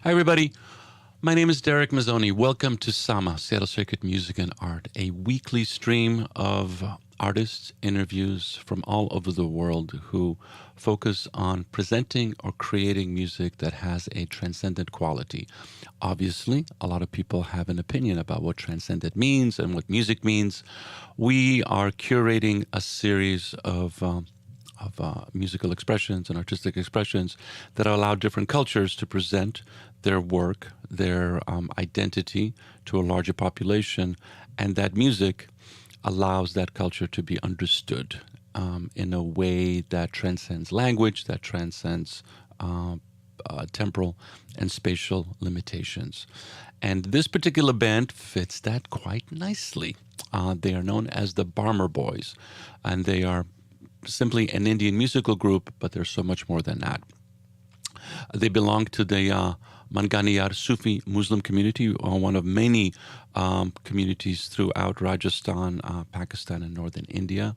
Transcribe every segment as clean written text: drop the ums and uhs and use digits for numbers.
Hi, everybody. My name is Derek Mazzoni. Welcome to Sama, Seattle Circuit Music and Art, a weekly stream of artists, interviews from all over the world who focus on presenting or creating music that has a transcendent quality. Obviously, a lot of people have an opinion about what transcendent means and what music means. We are curating a series of musical expressions and artistic expressions that allow different cultures to present their work, their identity to a larger population, and that music allows that culture to be understood in a way that transcends language, that transcends temporal and spatial limitations. And this particular band fits that quite nicely. They are known as the Barmer Boys, and they are simply an Indian musical group, but they're so much more than that. They belong to the Manganiyar Sufi Muslim community, one of many communities throughout Rajasthan, Pakistan, and northern India.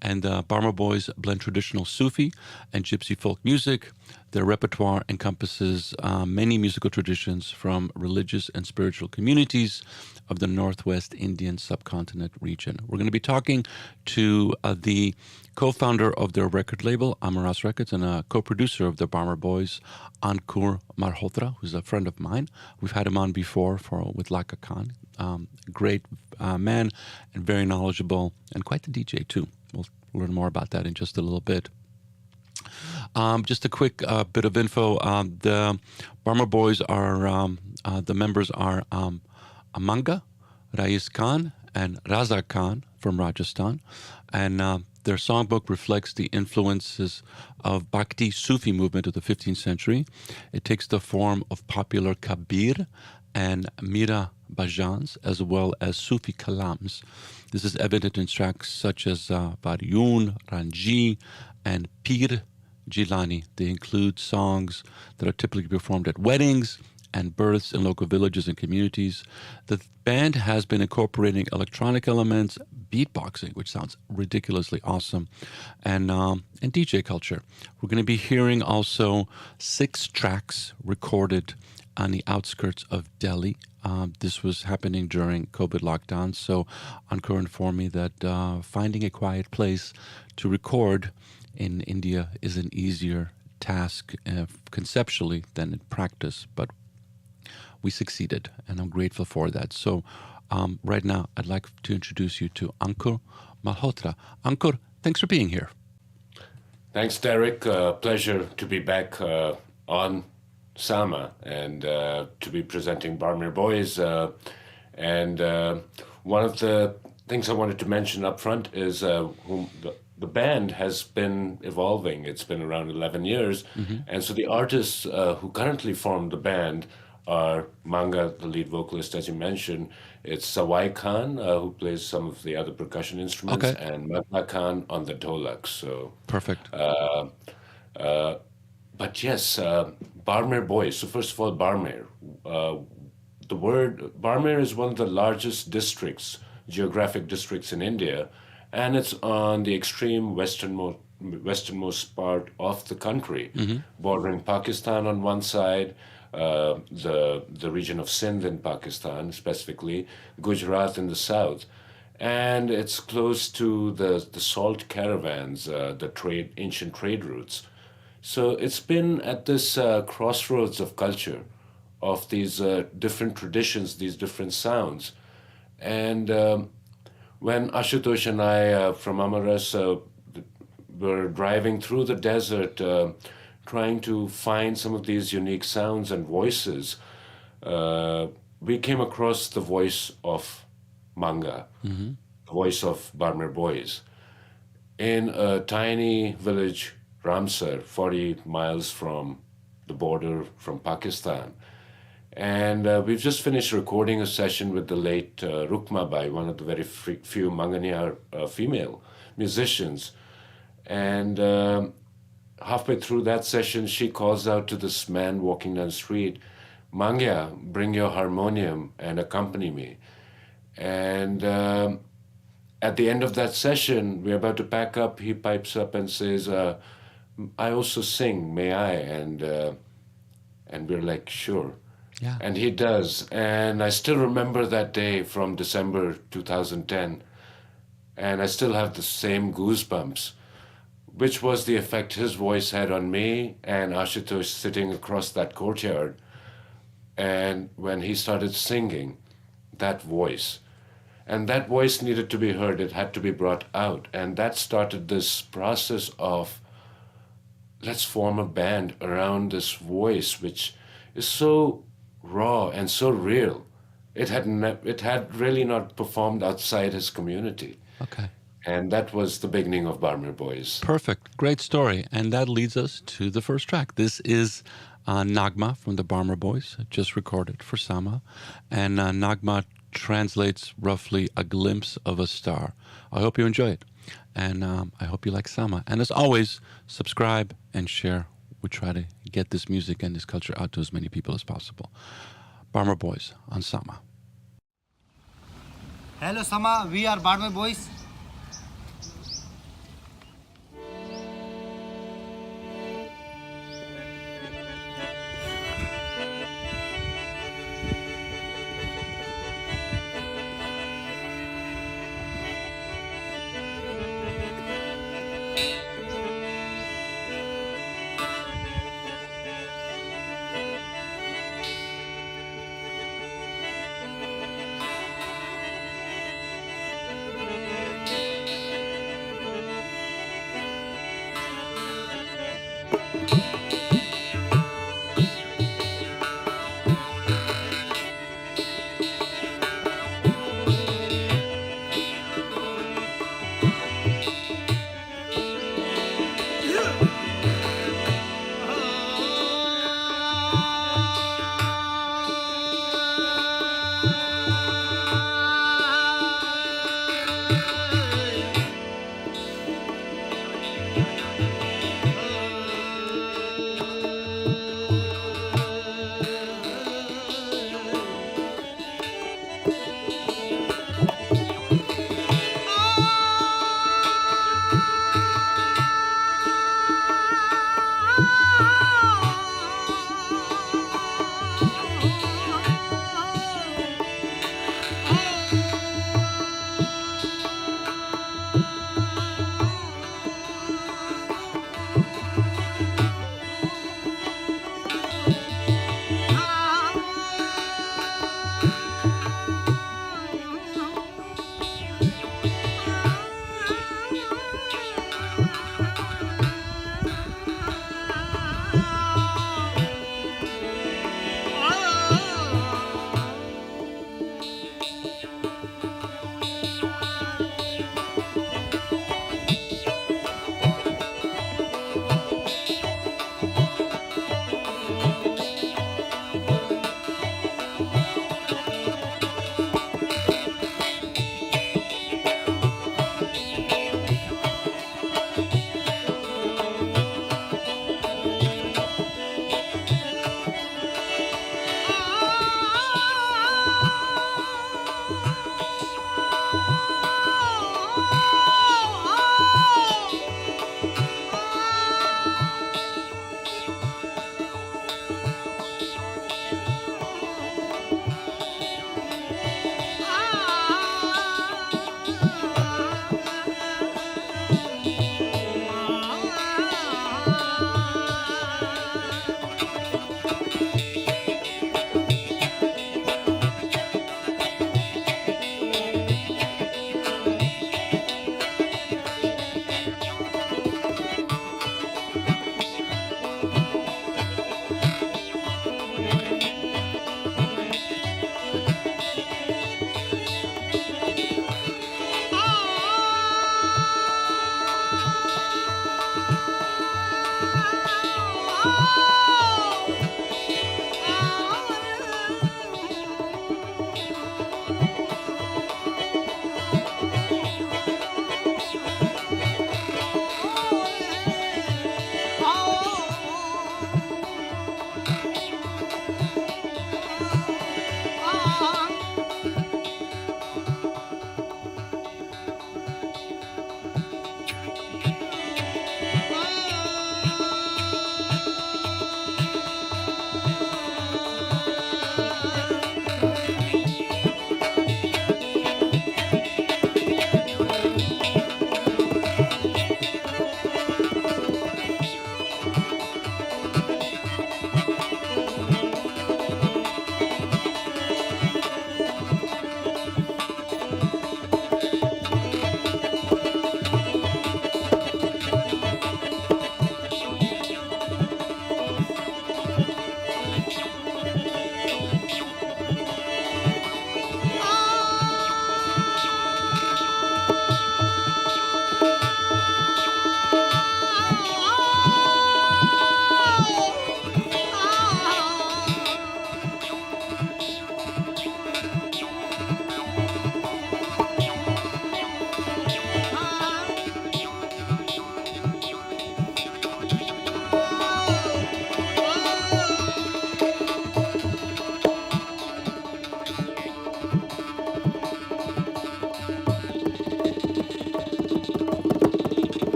And the Barmer Boys blend traditional Sufi and gypsy folk music. Their repertoire encompasses many musical traditions from religious and spiritual communities of the Northwest Indian subcontinent region. We're going to be talking to the co-founder of their record label, Amaras Records, and a co-producer of the Barmer Boys, Ankur Malhotra, who's a friend of mine. We've had him on before with Laka Khan. Great man and very knowledgeable and quite the DJ too. We'll learn more about that in just a little bit. Just a quick bit of info. The Barmer Boys are, the members are Amanga, Rais Khan, and Raza Khan from Rajasthan. And their songbook reflects the influences of Bhakti Sufi movement of the 15th century. It takes the form of popular Kabir and Mira Bhajans, as well as Sufi kalams. This is evident in tracks such as Varyun, Ranji, and Pir Jilani. They include songs that are typically performed at weddings and births in local villages and communities. The band has been incorporating electronic elements, beatboxing, which sounds ridiculously awesome, and DJ culture. We're going to be hearing also 6 tracks recorded on the outskirts of Delhi. This was happening during COVID lockdown, so Ankur informed me that finding a quiet place to record in India is an easier task conceptually than in practice, but we succeeded, and I'm grateful for that. So right now, I'd like to introduce you to Ankur Malhotra. Ankur, thanks for being here. Thanks, Derek. Pleasure to be back on Sama and to be presenting Barmer Boys. And one of the things I wanted to mention up front is the band has been evolving. It's been around 11 years. Mm-hmm. And so the artists who currently form the band are Manga, the lead vocalist, as you mentioned. It's Sawai Khan, who plays some of the other percussion instruments, okay, and Nagma Khan on the dholak. So perfect. But yes, Barmer Boys. So first of all, Barmer. The word Barmer is one of the largest districts, geographic districts in India, and it's on the extreme westernmost part of the country, mm-hmm, bordering Pakistan on one side, the region of Sindh in Pakistan, specifically Gujarat in the south, and it's close to the salt caravans, the ancient trade routes. So it's been at this crossroads of culture, of these different traditions, these different sounds, and when Ashutosh and I from Amaras were driving through the desert, trying to find some of these unique sounds and voices, we came across the voice of Manga, mm-hmm, the voice of Barmer Boys, in a tiny village, Ramsar, 40 miles from the border from Pakistan. And we've just finished recording a session with the late Rukma Bai, one of the very few Manganiyar female musicians. And halfway through that session, she calls out to this man walking down the street, "Mangya, bring your harmonium and accompany me." And at the end of that session, we're about to pack up, he pipes up and says, "I also sing, may I?" And we're like, "Sure." Yeah. And he does. And I still remember that day from December 2010. And I still have the same goosebumps, which was the effect his voice had on me and Ashutosh sitting across that courtyard. And when he started singing, that voice, and that voice needed to be heard, it had to be brought out. And that started this process of let's form a band around this voice, which is so raw and so real. It had really not performed outside his community. Okay. And that was the beginning of Barmer Boys. Perfect. Great story. And that leads us to the first track. This is Nagma from the Barmer Boys, just recorded for Sama. And Nagma translates roughly a glimpse of a star. I hope you enjoy it. And I hope you like Sama. And as always, subscribe and share. We try to get this music and this culture out to as many people as possible. Barmer Boys on Sama. Hello Sama, we are Barmer Boys.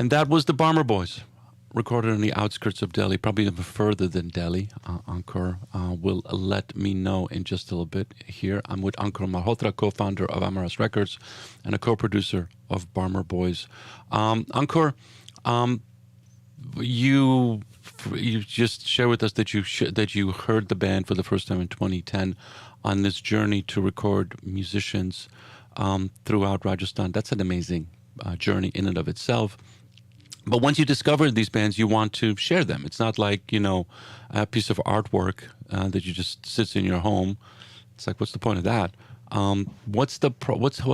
And that was the Barmer Boys, recorded on the outskirts of Delhi, probably even further than Delhi. Ankur will let me know in just a little bit here. I'm with Ankur Malhotra, co-founder of Amaras Records and a co-producer of Barmer Boys. Ankur, you just share with us that you heard the band for the first time in 2010 on this journey to record musicians throughout Rajasthan. That's an amazing journey in and of itself. But once you discover these bands, you want to share them. It's not like, a piece of artwork that you just sits in your home. It's like, what's the point of that? What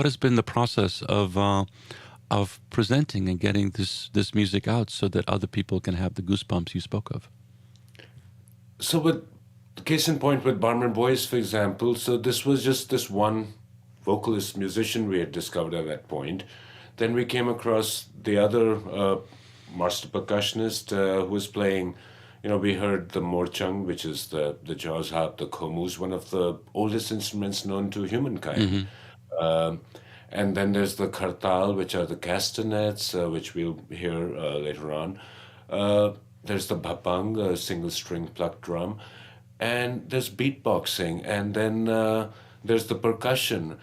has been the process of presenting and getting this music out so that other people can have the goosebumps you spoke of? So with case in point with Barmer Boys, for example, so this was just this one vocalist musician we had discovered at that point. Then we came across the other master percussionist who was playing, we heard the morchang, which is the jaws harp, the khomus, one of the oldest instruments known to humankind. And then there's the khartal, which are the castanets, which we'll hear later on. There's the bhapang, a single string plucked drum. And there's beatboxing. And then there's the percussion.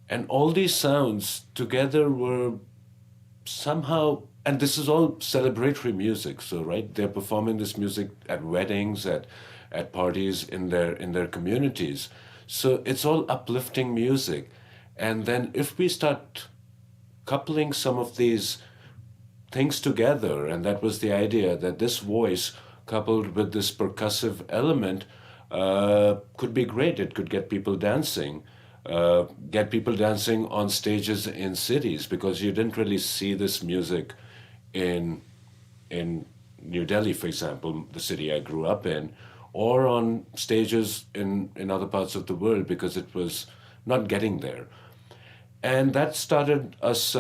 And all these sounds together were somehow, and this is all celebratory music, so right, they're performing this music at weddings, at parties in their communities. So it's all uplifting music. And then if we start coupling some of these things together, and that was the idea, that this voice coupled with this percussive element could be great. It could get people dancing. Get people dancing on stages in cities, because you didn't really see this music in New Delhi, for example, the city I grew up in, or on stages in other parts of the world, because it was not getting there. And that started us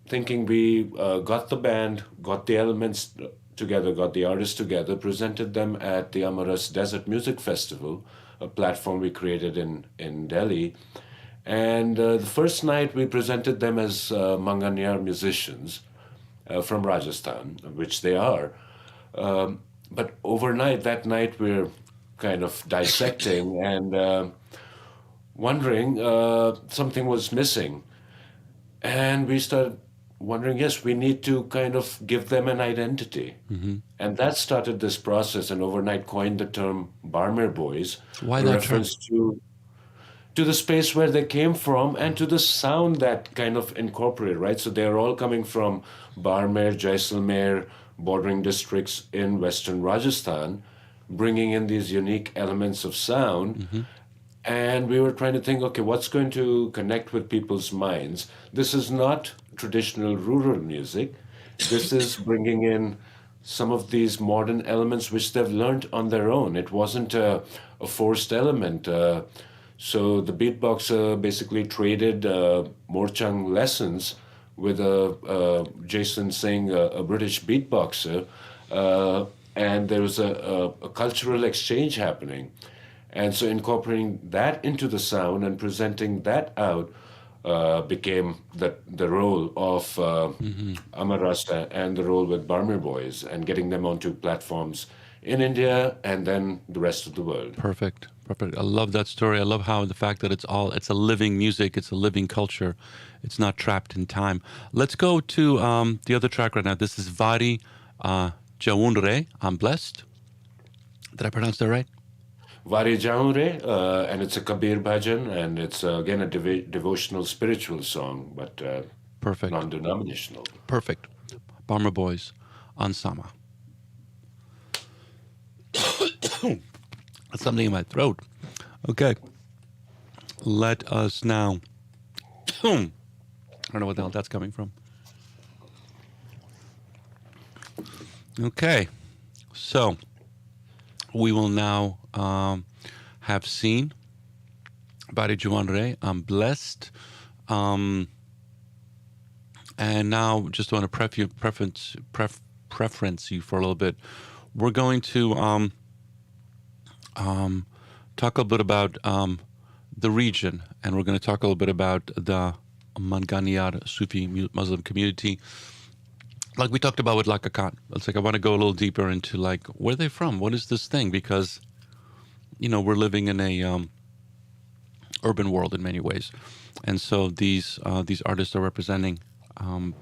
thinking. We got the band, got the elements together, got the artists together, presented them at the Amaras Desert Music Festival, a platform we created in Delhi. And the first night we presented them as Manganiyar musicians from Rajasthan, which they are. But overnight, that night, we're kind of dissecting and wondering something was missing. And we started wondering, yes, we need to kind of give them an identity. And that started this process, and overnight coined the term Barmer Boys. Why a that reference to the space where they came from and to the sound that kind of incorporated, right? So they're all coming from Barmer, Jaisalmer, bordering districts in western Rajasthan, bringing in these unique elements of sound. And we were trying to think, okay, what's going to connect with people's minds? This is not traditional rural music. This is bringing in some of these modern elements which they've learned on their own. It wasn't a forced element. So the beatboxer basically traded morchang lessons with Jason Singh, a British beatboxer, and there was a cultural exchange happening. And so incorporating that into the sound and presenting that out became the role of Amaras and the role with Barmer Boys, and getting them onto platforms in India and then the rest of the world. Perfect. I love that story. I love how the fact that it's a living music, it's a living culture. It's not trapped in time. Let's go to the other track right now. This is Vari Jaunre, I'm Blessed. Did I pronounce that right? Vari Jaunre, and it's a Kabir Bhajan, and it's again a devotional spiritual song, but Perfect. Non-denominational. Perfect. Barmer Boys on Sama. Something in my throat. Okay. Let us now. I don't know what the hell that's coming from. Okay. So we will now have seen Bari Juanre. I'm Blessed. And now just want to preference you for a little bit. We're going to talk a bit about the region, and we're going to talk a little bit about the Manganiyar Sufi Muslim community like we talked about with Lakakat. It's like I want to go a little deeper into like where are they from? What is this thing? Because we're living in a urban world in many ways, and so these artists are representing a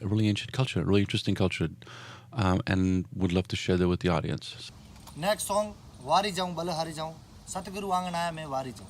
really ancient culture, a really interesting culture, and would love to share that with the audience. Next song, Wari Jaun Bal Hari Jaun, Satguru Anganaya mein Wari Jaun.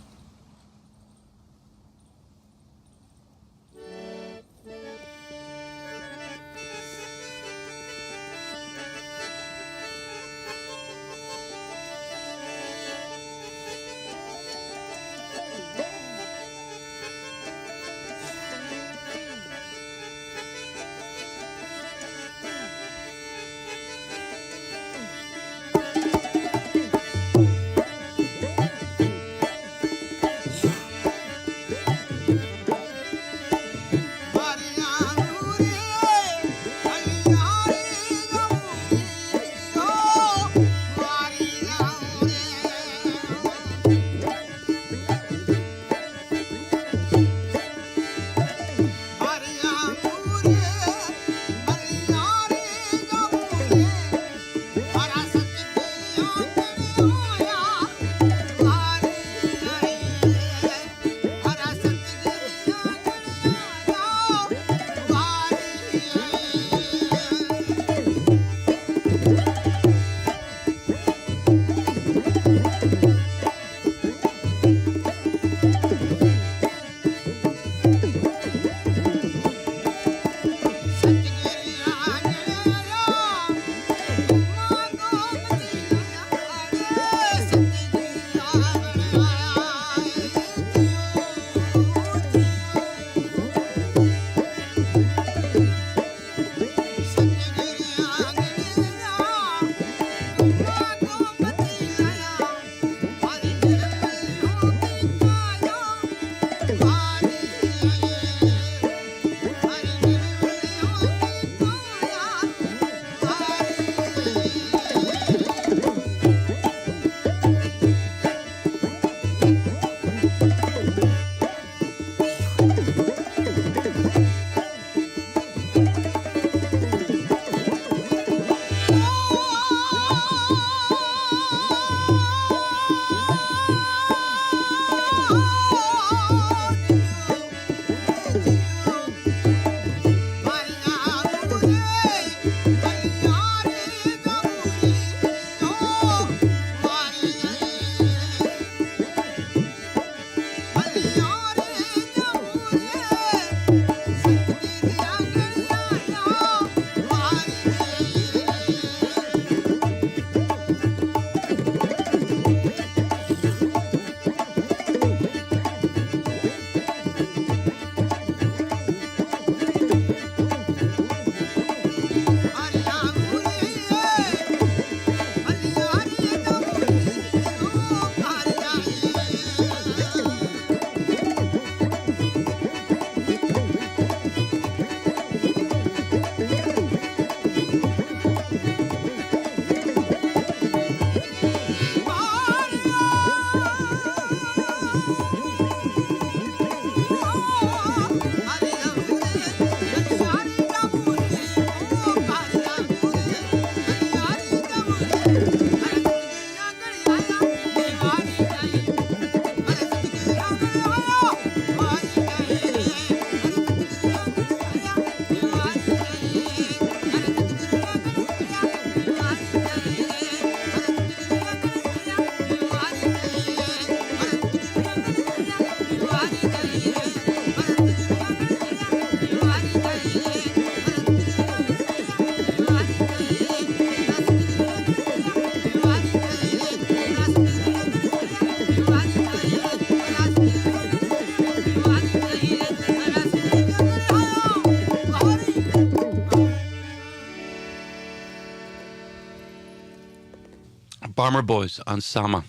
Barmer Boys on Sama,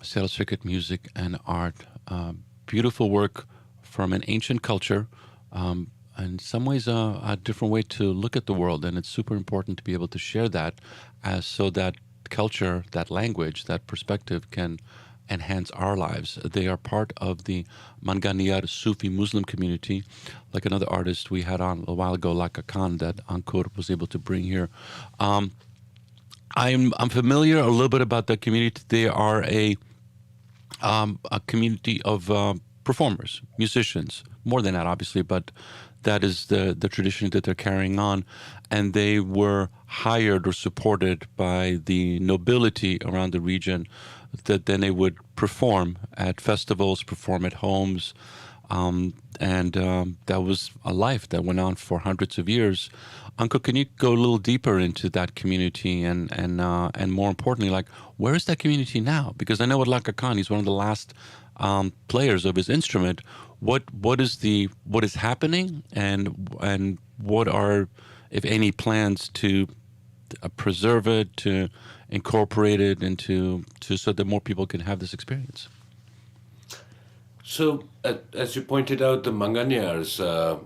Saddle Circuit Music and Art. Beautiful work from an ancient culture. In some ways, a different way to look at the world, and it's super important to be able to share that, so that culture, that language, that perspective can enhance our lives. They are part of the Manganiyar Sufi Muslim community, like another artist we had on a while ago, Laka Khan, that Ankur was able to bring here. I'm familiar a little bit about that community. They are a community of performers, musicians. More than that, obviously, but that is the tradition that they're carrying on. And they were hired or supported by the nobility around the region, that then they would perform at festivals, perform at homes. That was a life that went on for hundreds of years. Uncle, can you go a little deeper into that community and more importantly, like, where is that community now? Because I know with Laka Khan, he's one of the last players of his instrument. What is happening, and what are, if any, plans to preserve it, to incorporate it into so that more people can have this experience? So, as you pointed out, the Manganiyars,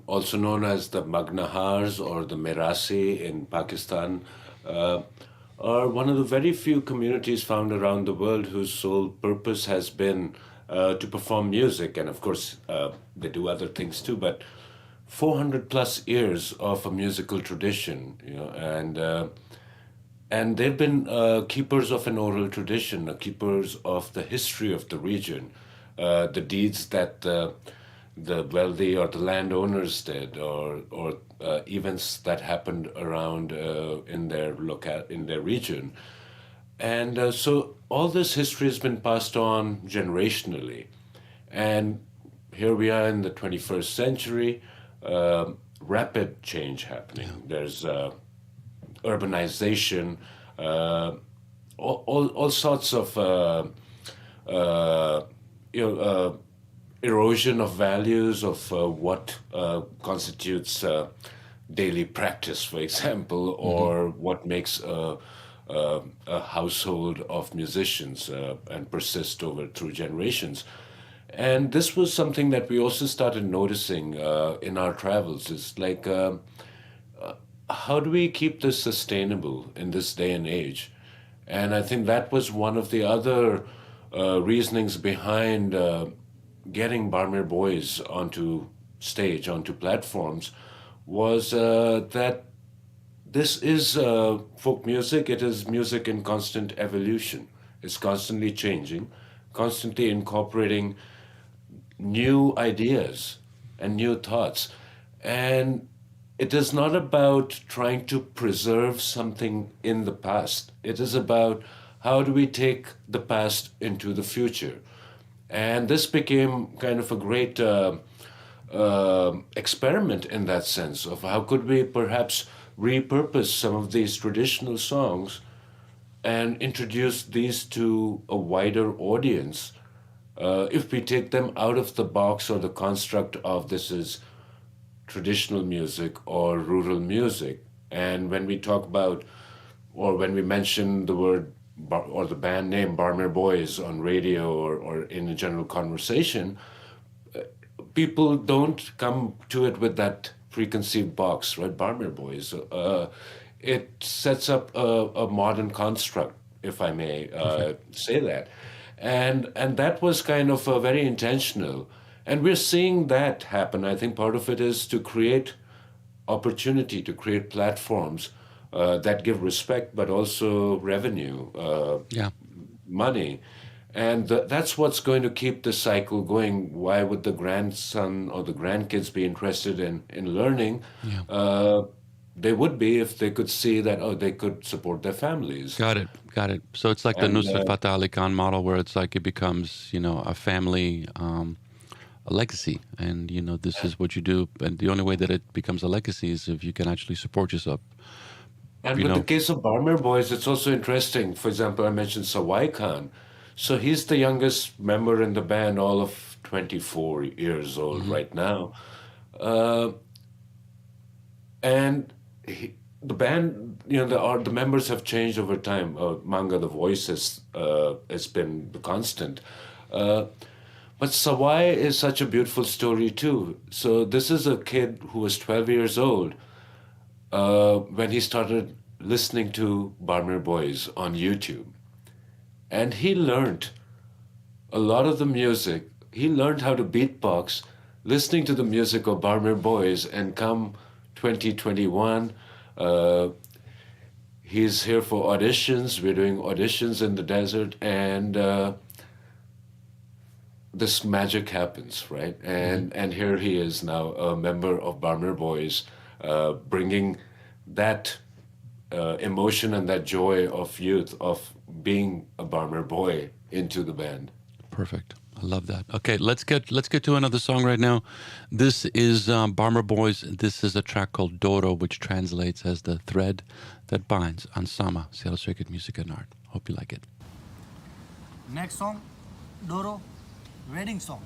also known as the Magnahars or the Merasi in Pakistan, are one of the very few communities found around the world whose sole purpose has been to perform music. And of course, they do other things too, but 400 plus years of a musical tradition, and they've been keepers of an oral tradition, keepers of the history of the region, the deeds that the wealthy or the landowners did, or events that happened around in their region, and so all this history has been passed on generationally, and here we are in the 21st century, rapid change happening. Yeah. There's urbanization, all sorts of erosion of values of what constitutes daily practice, for example, or what makes a household of musicians and persist through generations. And this was something that we also started noticing in our travels. Is like, how do we keep this sustainable in this day and age? And I think that was one of the other reasonings behind getting Barmer Boys onto stage, onto platforms, was that this is folk music. It is music in constant evolution. It's constantly changing, constantly incorporating new ideas and new thoughts. And it is not about trying to preserve something in the past. It is about how do we take the past into the future. And this became kind of a great experiment in that sense of how could we perhaps repurpose some of these traditional songs and introduce these to a wider audience if we take them out of the box or the construct of this is traditional music or rural music. And when we talk about, or when we mention the word or the band name Barmer Boys on radio or in a general conversation, people don't come to it with that preconceived box, right? Barmer Boys. It sets up a modern construct, if I may say that. And that was kind of very intentional. And we're seeing that happen. I think part of it is to create opportunity, to create platforms that give respect, but also revenue, money. And that's what's going to keep the cycle going. Why would the grandson or the grandkids be interested in learning? Yeah. They would be if they could see that, they could support their families. Got it. So it's like the Nusrat Fateh Ali Khan model, where it's like it becomes, a family, a legacy. And, this is what you do. And the only way that it becomes a legacy is if you can actually support yourself. And with the case of Barmer Boys, it's also interesting. For example, I mentioned Sawai Khan. So he's the youngest member in the band, all of 24 years old right now. And the band, the members have changed over time. Manga, the voice has been the constant. But Sawai is such a beautiful story too. So this is a kid who was 12 years old when he started listening to Barmer Boys on YouTube. And he learned a lot of the music, he learned how to beatbox listening to the music of Barmer Boys, and come 2021, he's here for auditions. We're doing auditions in the desert, and this magic happens, right? And here he is now, a member of Barmer Boys, bringing that emotion and that joy of youth, of being a Barmer boy, into the band. Perfect. I love that. Okay, let's get to another song right now. This is Barmer Boys. This is a track called Doro, which translates as the thread that binds on Sama, Seattle Circuit Music and Art. Hope you like it. Next song, Doro, wedding song.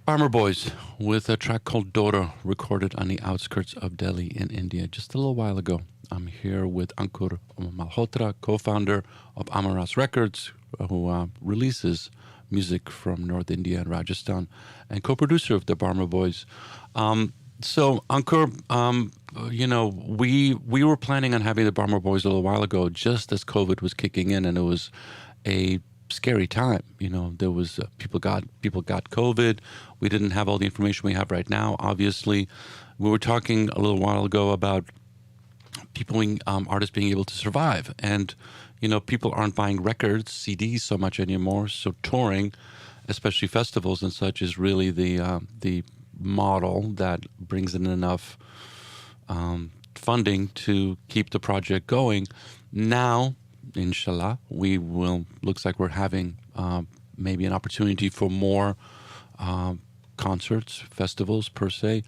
Barmer Boys with a track called Dora, recorded on the outskirts of Delhi in India just a little while ago. I'm here with Ankur Malhotra, co-founder of Amaras Records, who releases music from North India and Rajasthan, and co-producer of the Barmer Boys. So, Ankur, we were planning on having the Barmer Boys a little while ago, just as COVID was kicking in, and it was a scary time. There was people got COVID. We didn't have all the information we have right now. Obviously, we were talking a little while ago about artists being able to survive, and people aren't buying records, CDs so much anymore. So touring, especially festivals and such, is really the model that brings in enough funding to keep the project going. Now, inshallah, looks like we're having maybe an opportunity for more concerts, festivals per se.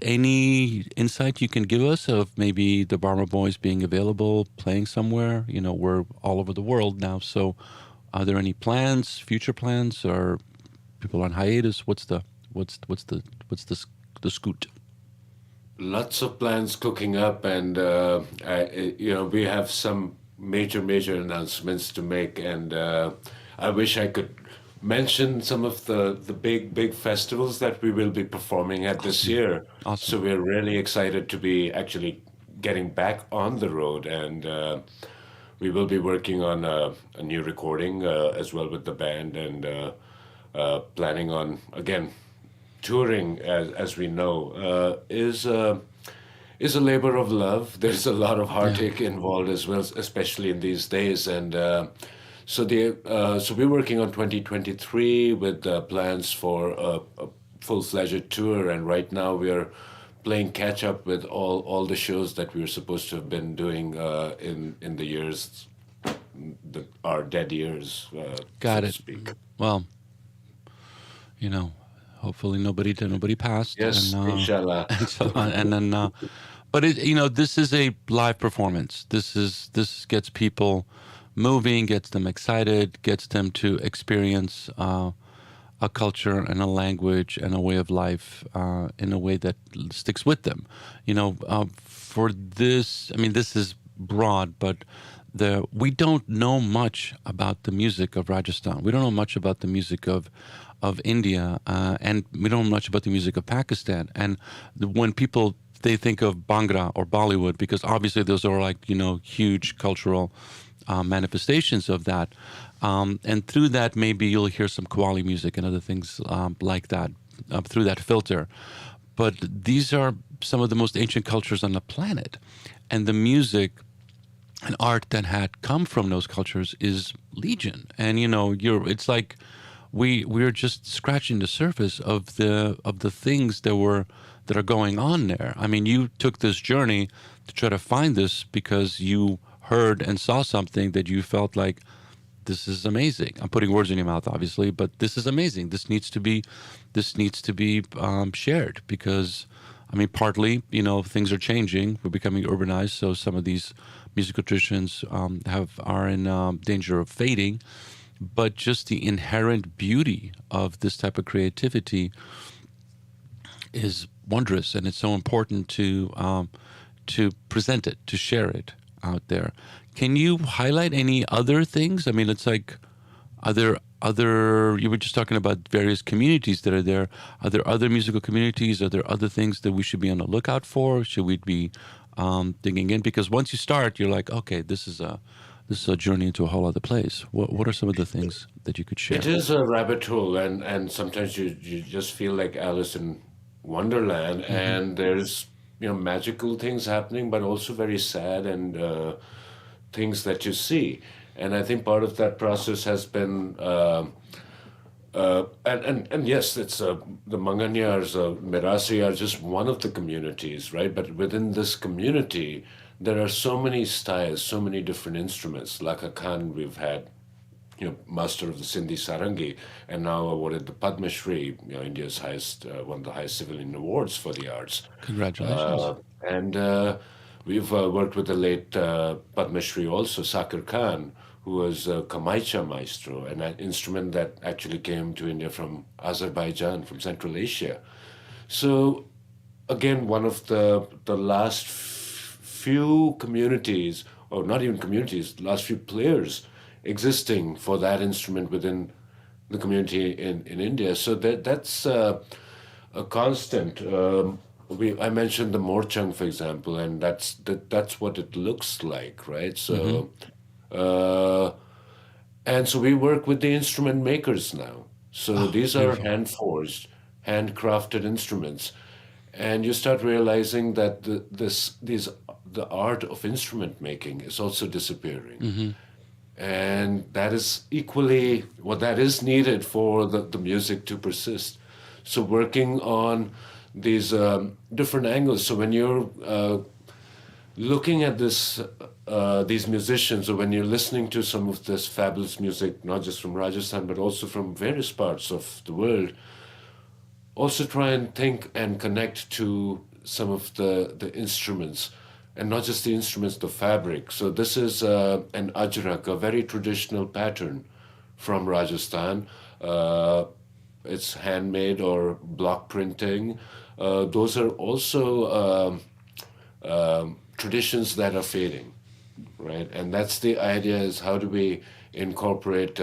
Any insight you can give us of maybe the Barmer Boys being available, playing somewhere? We're all over the world now. So are there any plans, future plans, or people on hiatus? What's the scoot? Lots of plans cooking up, and we have some major announcements to make, and I wish I could mention some of the big festivals that we will be performing at this year. Awesome. So we're really excited to be actually getting back on the road, and we will be working on a new recording as well with the band, and planning on, again, touring. As we know, is a labor of love. There's a lot of heartache involved as well, especially in these days. And so we're working on 2023 with plans for a full-fledged tour. And right now we are playing catch up with all the shows that we were supposed to have been doing in the years, our dead years. Got so to it. speak. Well, hopefully nobody passed. Yes, and, inshallah. and then, but this is a live performance. This gets people moving, gets them excited, gets them to experience a culture and a language and a way of life in a way that sticks with them. For this, this is broad, but we don't know much about the music of Rajasthan. We don't know much about the music of India, and we don't know much about the music of Pakistan. And when people, they think of Bhangra or Bollywood, because obviously those are like, huge cultural manifestations of that. And through that, maybe you'll hear some Qawwali music and other things like that through that filter. But these are some of the most ancient cultures on the planet. And the music and art that had come from those cultures is legion. And, it's like we're just scratching the surface of the things that are going on there. You took this journey to try to find this because you heard and saw something that you felt like, this is amazing. I'm putting words in your mouth, obviously, but this is amazing. This needs to be shared because, partly, things are changing. We're becoming urbanized, so some of these musical traditions are in danger of fading. But just the inherent beauty of this type of creativity is wondrous, and it's so important to present it, to share it out there. Can you highlight any other things? It's like, are there other, you were just talking about various communities that are there. Are there other musical communities? Are there other things that we should be on the lookout for? Should we be digging in? Because once you start, you're like, okay, this is a journey into a whole other place. What are some of the things that you could share? It is a rabbit hole, and sometimes you just feel like Alice in Wonderland, and there's magical things happening, but also very sad and things that you see. And I think part of that process has been, and yes, it's the Manganiyars, Mirasi are just one of the communities, right? But within this community, there are so many styles, so many different instruments. Laka Khan, we've had, master of the Sindhi Sarangi, and now awarded the Padma Shri, India's highest, one of the highest civilian awards for the arts. Congratulations. And we've worked with the late Padma Shri also, Sakir Khan, who was a kamaicha maestro, an instrument that actually came to India from Azerbaijan, from Central Asia. So again, one of the last few communities, or not even communities, last few players existing for that instrument within the community in India. So that's a constant. I mentioned the morchang, for example, and that's what it looks like, right? So, and so we work with the instrument makers now. So these are Beautiful. hand forged, handcrafted instruments, and you start realizing that the art of instrument making is also disappearing. And that is equally what that is needed for the music to persist. So working on these different angles. So when you're looking at these musicians, or when you're listening to some of this fabulous music, not just from Rajasthan, but also from various parts of the world, also try and think and connect to some of the instruments, and not just the instruments, the fabric. So this is an ajrak, a very traditional pattern from Rajasthan. It's handmade or block printing. Those are also traditions that are fading, right? And that's the idea: is how do we incorporate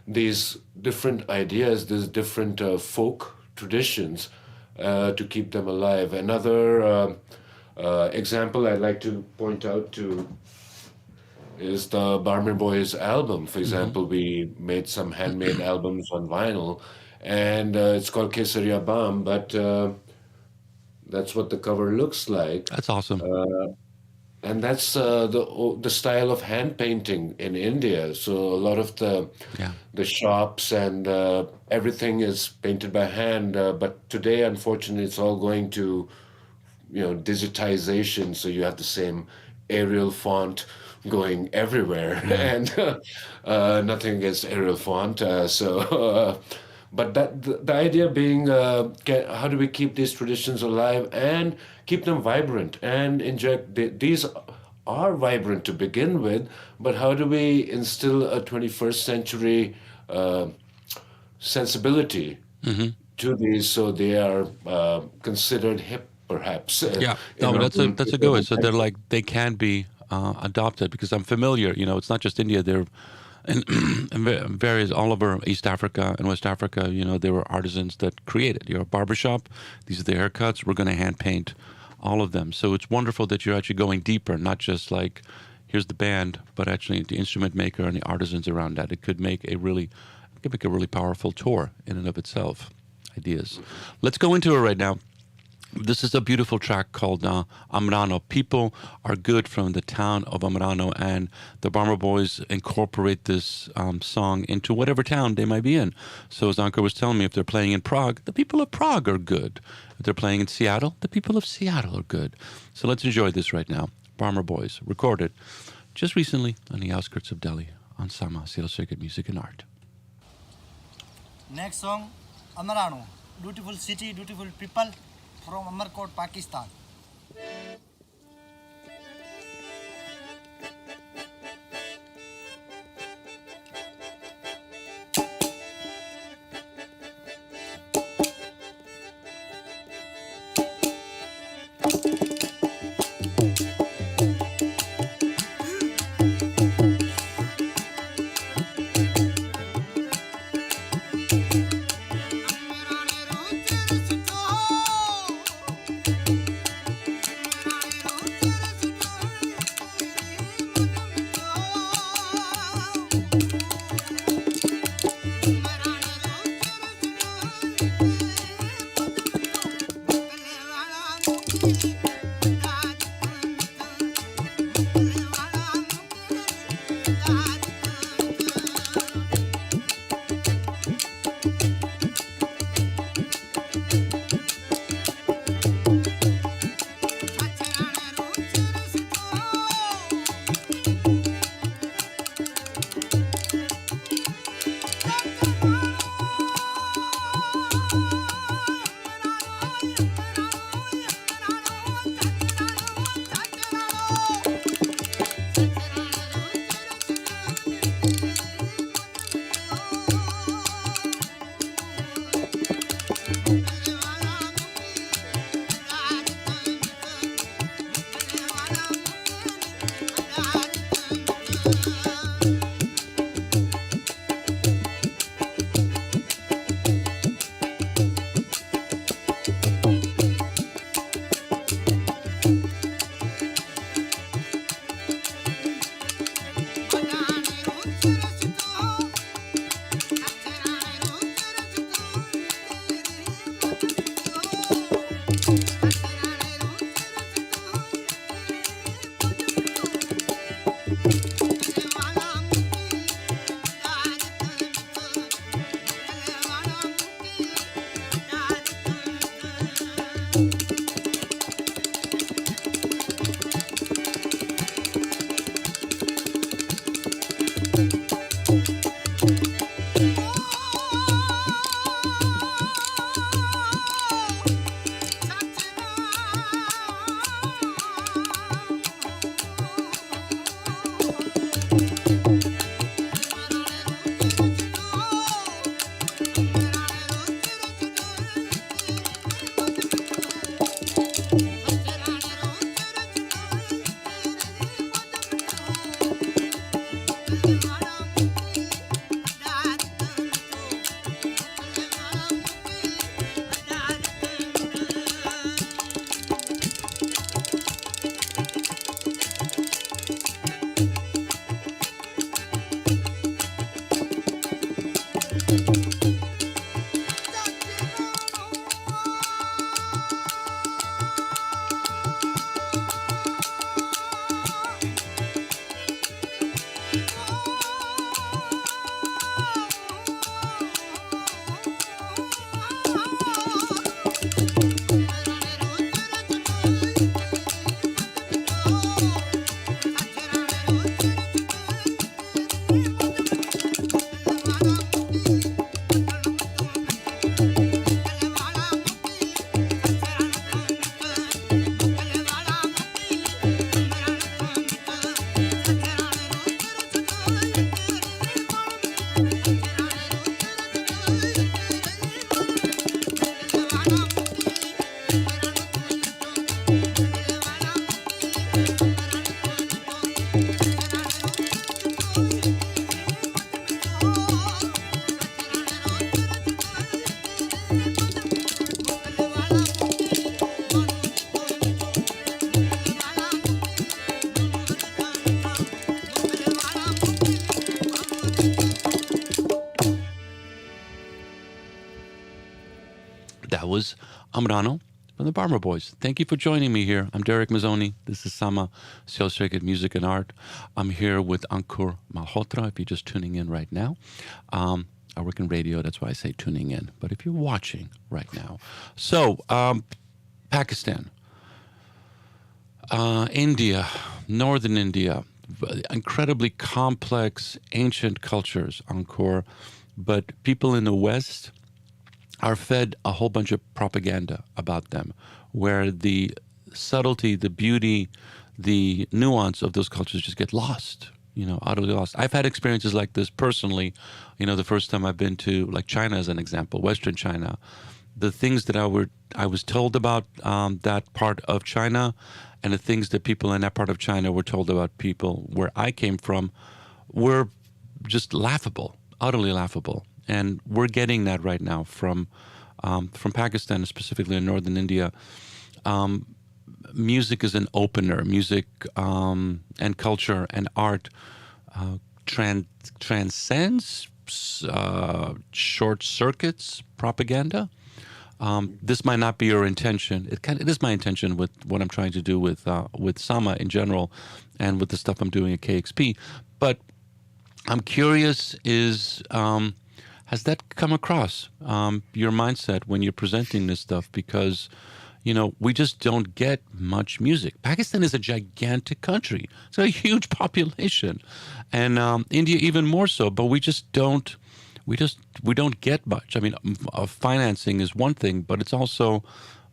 these different ideas, these different folk traditions, to keep them alive. Another example I'd like to point out to is the Barmer Boys album. For example, we made some handmade albums on vinyl, and it's called Kesaria Bam, but that's what the cover looks like. That's awesome. And that's the style of hand painting in India. So a lot of Yeah. the shops and everything is painted by hand. But today, unfortunately, it's all going to digitization. So you have the same Arial font going everywhere, and nothing against Arial font. But the idea being, how do we keep these traditions alive and keep them vibrant and inject these are vibrant to begin with, but how do we instill a 21st century sensibility to these so they are considered hip, perhaps? Yeah, in no, but our that's a good one. So they're like they can be adopted, because I'm familiar. It's not just India. They're in various all over East Africa and West Africa. There were artisans that created. You're a barbershop. These are the haircuts. We're going to hand paint all of them. So it's wonderful that you're actually going deeper, not just like here's the band, but actually the instrument maker and the artisans around that. It could make a really powerful tour in and of itself. Ideas. Let's go into it right now. This is a beautiful track called Amrano. People are good from the town of Amrano, and the Barmer Boys incorporate this song into whatever town they might be in. So as Ankur was telling me, if they're playing in Prague, the people of Prague are good. If they're playing in Seattle, the people of Seattle are good. So let's enjoy this right now. Barmer Boys, recorded just recently on the outskirts of Delhi on Sama, Seattle Circuit Music and Art. Next song, Amarano. Beautiful city, beautiful people from Amarkot, Pakistan. was Amrano from the Barmer Boys. Thank you for joining me here. I'm Derek Mazzoni. This is Sama, Sail Circuit Music and Art. I'm here with Ankur Malhotra, if you're just tuning in right now. I work in radio, that's why I say tuning in. But if you're watching right now. So, Pakistan, India, Northern India, incredibly complex, ancient cultures, Ankur. But people in the West are fed a whole bunch of propaganda about them, where the subtlety, the beauty, the nuance of those cultures just get lost, utterly lost. I've had experiences like this personally, the first time I've been to, like China as an example, Western China. The things that I was told about that part of China and the things that people in that part of China were told about people where I came from were just laughable, utterly laughable. And we're getting that right now from Pakistan, specifically in northern India. Music is an opener. Music and culture and art transcends, short circuits propaganda. This might not be your intention. It is my intention with what I'm trying to do with Sama in general, and with the stuff I'm doing at KXP. But I'm curious: has that come across your mindset when you're presenting this stuff? Because, we just don't get much music. Pakistan is a gigantic country. It's a huge population. And India even more so, but we don't get much. I mean, financing is one thing, but it's also,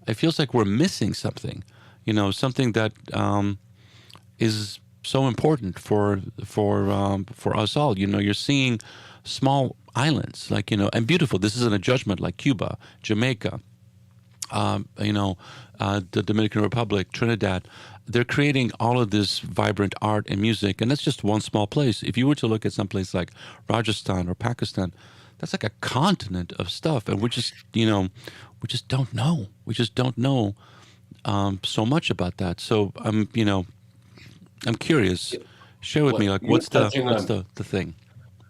it feels like we're missing something, something that is so important for us all. You're seeing small islands, and beautiful. This isn't a judgment, like Cuba, Jamaica, the Dominican Republic, Trinidad. They're creating all of this vibrant art and music, and that's just one small place. If you were to look at some place like Rajasthan or Pakistan, that's like a continent of stuff, and we just don't know. We just don't know so much about that. So I'm curious. Share with me, what's the thing?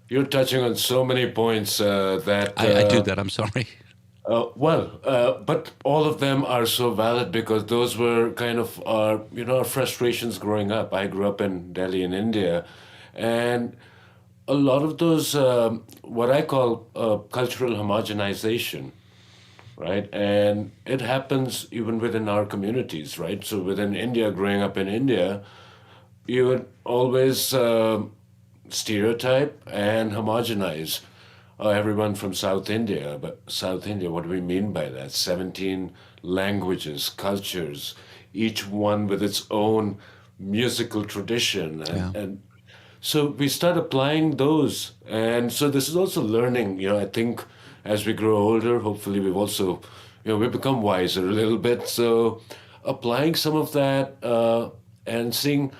You're touching on so many points that... I do that, I'm sorry. But all of them are so valid, because those were kind of our frustrations growing up. I grew up in Delhi in India, and a lot of those, what I call cultural homogenization, right? And it happens even within our communities, right? So within India, growing up in India, you would always stereotype and homogenize everyone from South India. But South India, what do we mean by that? 17 languages, cultures, each one with its own musical tradition. And so we start applying those. And so this is also learning, I think as we grow older, hopefully we've also, we become wiser a little bit. So applying some of that and seeing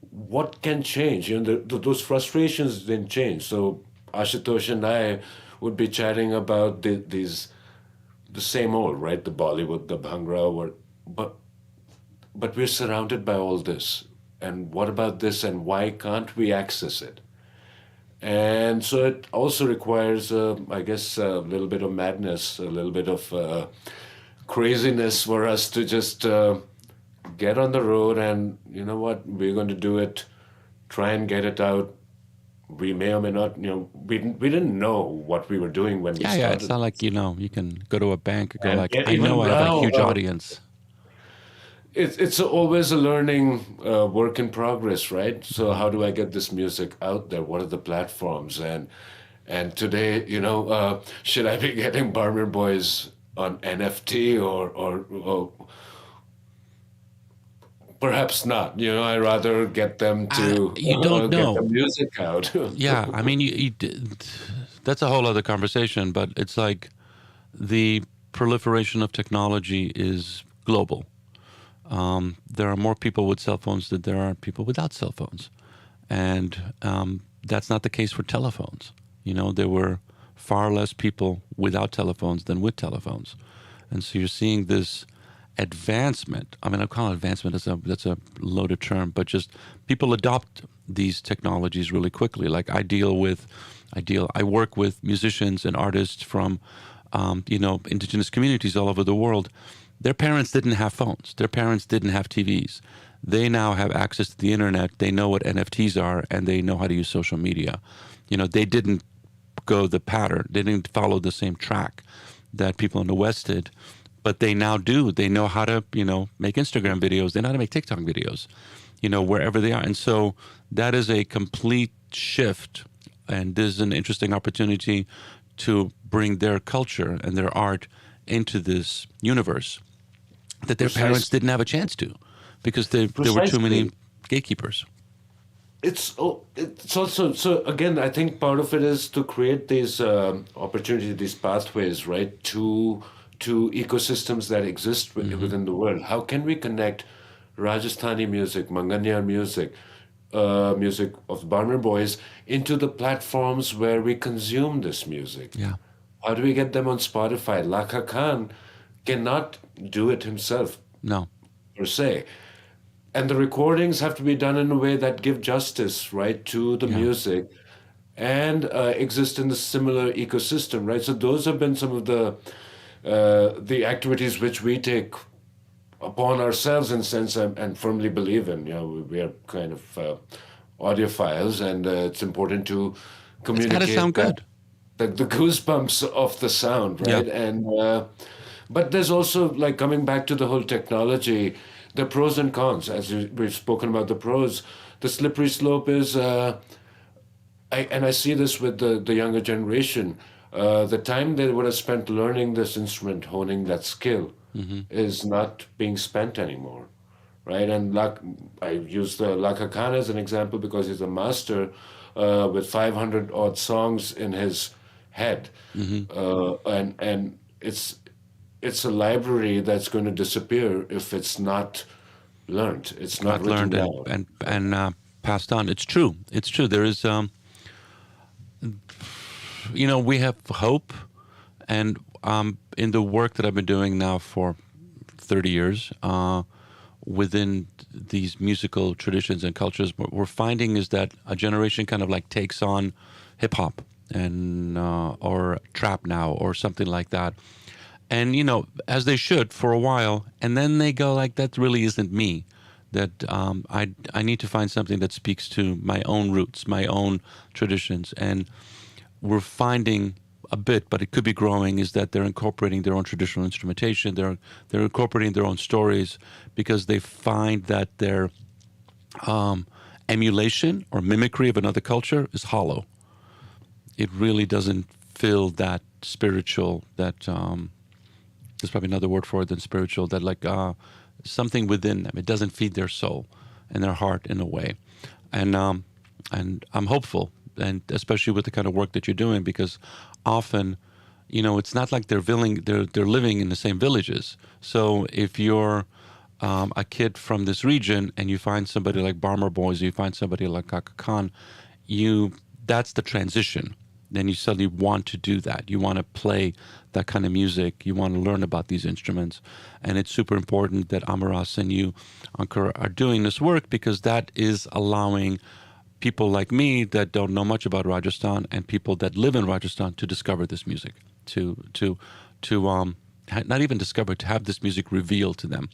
what can change. Those frustrations didn't change. So Ashutosh and I would be chatting about the same old, right? The Bollywood, the Bhangra, but we're surrounded by all this. And what about this? And why can't we access it? And so it also requires, I guess, a little bit of madness, a little bit of craziness for us to just get on the road and, we're going to do it, try and get it out. We may or may not, we didn't know what we were doing when we started. Yeah, it's not like, you can go to a bank and go And I know I have a huge now, audience. It's always a learning work in progress, right? So how do I get this music out there? What are the platforms? And today, should I be getting Barmer Boys on NFT or perhaps not? I'd rather get them to you don't know. Get the music out. Yeah, I mean, that's a whole other conversation, but it's like the proliferation of technology is global. There are more people with cell phones than there are people without cell phones. And that's not the case for telephones. There were far less people without telephones than with telephones. And so you're seeing this advancement. I mean, I call it advancement, that's a loaded term, but just people adopt these technologies really quickly. Like I work with musicians and artists from indigenous communities all over the world, their parents didn't have phones. Their parents didn't have TVs. They now have access to the internet. They know what NFTs are, and they know how to use social media. They didn't go the pattern. They didn't follow the same track that people in the West did, but they now do. They know how to, make Instagram videos. They know how to make TikTok videos, wherever they are. And so that is a complete shift, and this is an interesting opportunity to bring their culture and their art into this universe that their parents didn't have a chance to, because there were too many gatekeepers. It's also, so again, I think part of it is to create these opportunities, these pathways, right, to ecosystems that exist within the world. How can we connect Rajasthani music, Manganiyar music, music of Barmer Boys into the platforms where we consume this music? Yeah. How do we get them on Spotify? Lakha Khan cannot do it himself. No. Per se. And the recordings have to be done in a way that give justice, right, to the music and exist in a similar ecosystem, right? So those have been some of the activities which we take upon ourselves in a sense and firmly believe in. We are kind of audiophiles, and it's important to communicate. It's gotta sound good. The goosebumps of the sound, right? Yeah. And but there's also, like, coming back to the whole technology, the pros and cons. As we've spoken about the pros, the slippery slope is, I see this with the younger generation. The time they would have spent learning this instrument, honing that skill, is not being spent anymore, right? And I use the Lakha Khan as an example because he's a master with 500 odd songs in his head, and it's a library that's going to disappear if it's not learned. It's not learned and passed on. It's true. It's true. There is, we have hope, and in the work that I've been doing now for 30 years, within these musical traditions and cultures, what we're finding is that a generation kind of like takes on hip hop and or trap now or something like that. And, as they should for a while, and then they go like, that really isn't me. That I need to find something that speaks to my own roots, my own traditions. And we're finding a bit, but it could be growing, is that they're incorporating their own traditional instrumentation. They're incorporating their own stories because they find that their emulation or mimicry of another culture is hollow. It really doesn't feel that spiritual, that there's probably another word for it than spiritual, that like something within them. It doesn't feed their soul and their heart in a way. And I'm hopeful, and especially with the kind of work that you're doing, because often, it's not like they're living in the same villages. So if you're a kid from this region and you find somebody like Barmer Boys, or you find somebody like Lakha Khan, that's the transition. Then you suddenly want to do that. You want to play that kind of music. You want to learn about these instruments. And it's super important that Amaras and you, Ankur, are doing this work, because that is allowing people like me that don't know much about Rajasthan and people that live in Rajasthan to discover this music, to not even discover, to have this music revealed to them,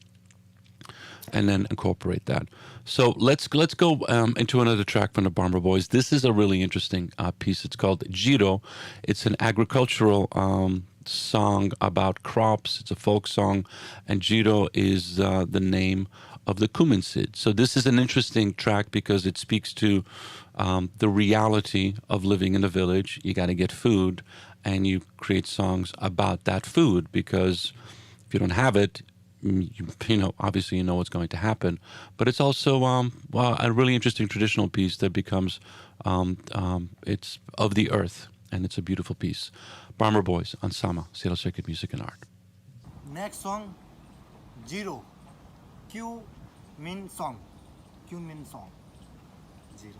and then incorporate that. So let's go into another track from the Barmer Boys. This is a really interesting piece. It's called Jiro. It's an agricultural song about crops. It's a folk song, and Jiro is the name of the cumin seed. So this is an interesting track because it speaks to the reality of living in a village. You got to get food, and you create songs about that food, because if you don't have it, obviously you know what's going to happen. But it's also a really interesting traditional piece that becomes, it's of the earth, and it's a beautiful piece. Barmer Boys on Sama, Seattle Circuit Music and Art. Next song, Jiro. Q mean song. Q mean song. Jiro.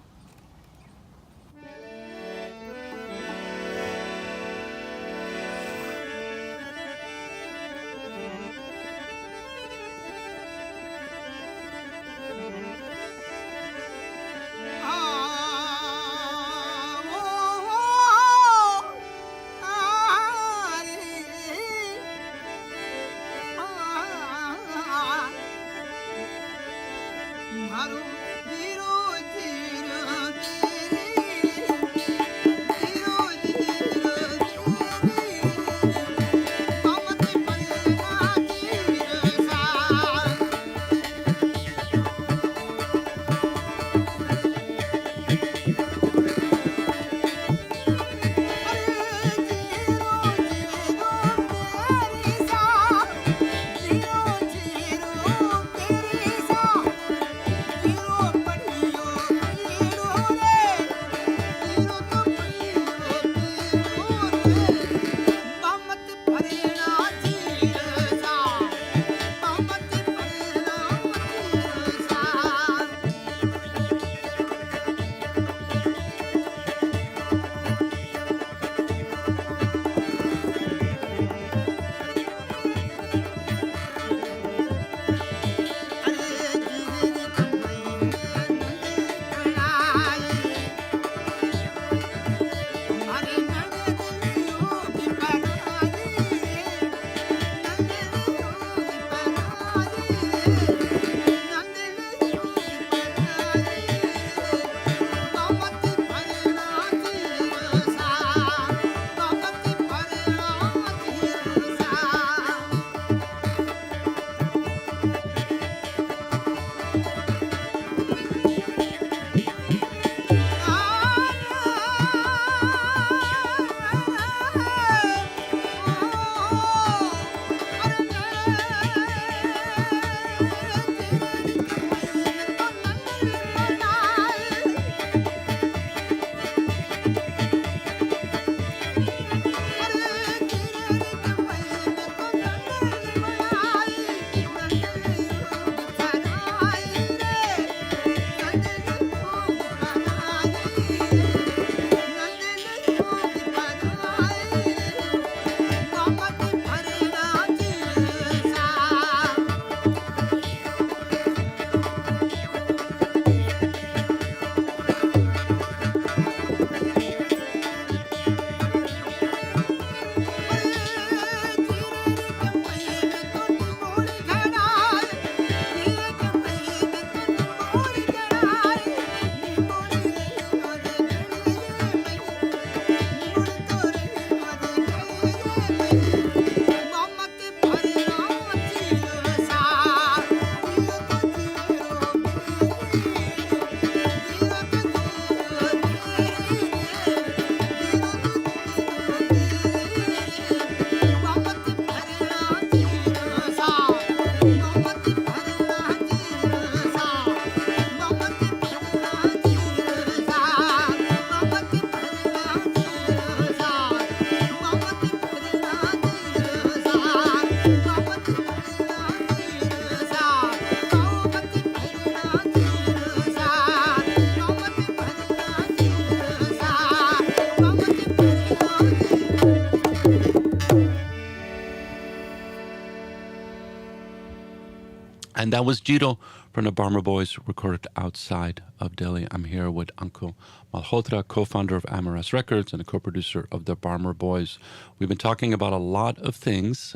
And that was Jiro from the Barmer Boys, recorded outside of Delhi. I'm here with Ankur Malhotra, co-founder of Amaras Records and a co-producer of the Barmer Boys. We've been talking about a lot of things